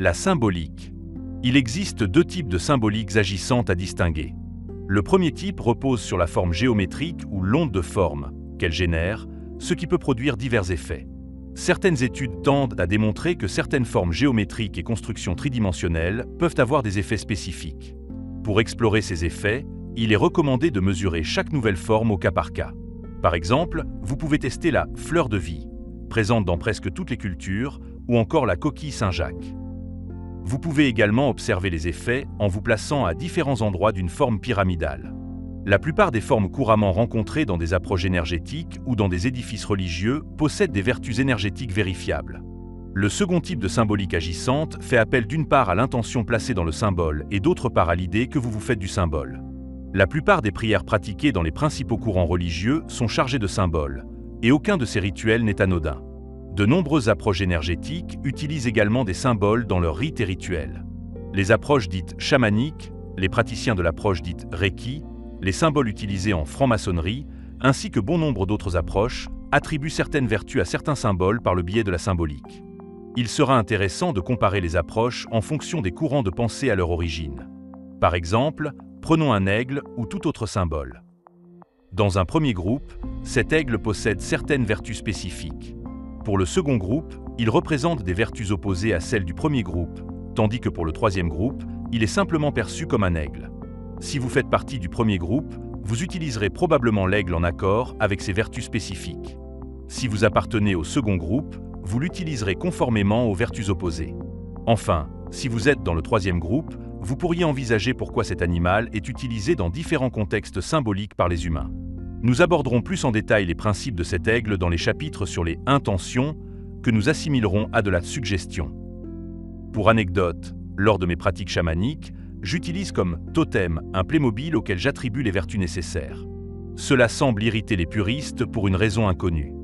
La symbolique. Il existe deux types de symboliques agissantes à distinguer. Le premier type repose sur la forme géométrique ou l'onde de forme qu'elle génère, ce qui peut produire divers effets. Certaines études tendent à démontrer que certaines formes géométriques et constructions tridimensionnelles peuvent avoir des effets spécifiques. Pour explorer ces effets, il est recommandé de mesurer chaque nouvelle forme au cas par cas. Par exemple, vous pouvez tester la fleur de vie, présente dans presque toutes les cultures, ou encore la coquille Saint-Jacques. Vous pouvez également observer les effets en vous plaçant à différents endroits d'une forme pyramidale. La plupart des formes couramment rencontrées dans des approches énergétiques ou dans des édifices religieux possèdent des vertus énergétiques vérifiables. Le second type de symbolique agissante fait appel d'une part à l'intention placée dans le symbole et d'autre part à l'idée que vous vous faites du symbole. La plupart des prières pratiquées dans les principaux courants religieux sont chargées de symboles, et aucun de ces rituels n'est anodin. De nombreuses approches énergétiques utilisent également des symboles dans leurs rites et rituels. Les approches dites chamaniques, les praticiens de l'approche dite Reiki, les symboles utilisés en franc-maçonnerie, ainsi que bon nombre d'autres approches, attribuent certaines vertus à certains symboles par le biais de la symbolique. Il sera intéressant de comparer les approches en fonction des courants de pensée à leur origine. Par exemple, prenons un aigle ou tout autre symbole. Dans un premier groupe, cet aigle possède certaines vertus spécifiques. Pour le second groupe, il représente des vertus opposées à celles du premier groupe, tandis que pour le troisième groupe, il est simplement perçu comme un aigle. Si vous faites partie du premier groupe, vous utiliserez probablement l'aigle en accord avec ses vertus spécifiques. Si vous appartenez au second groupe, vous l'utiliserez conformément aux vertus opposées. Enfin, si vous êtes dans le troisième groupe, vous pourriez envisager pourquoi cet animal est utilisé dans différents contextes symboliques par les humains. Nous aborderons plus en détail les principes de cet aigle dans les chapitres sur les intentions que nous assimilerons à de la suggestion. Pour anecdote, lors de mes pratiques chamaniques, j'utilise comme totem un Playmobil auquel j'attribue les vertus nécessaires. Cela semble irriter les puristes pour une raison inconnue.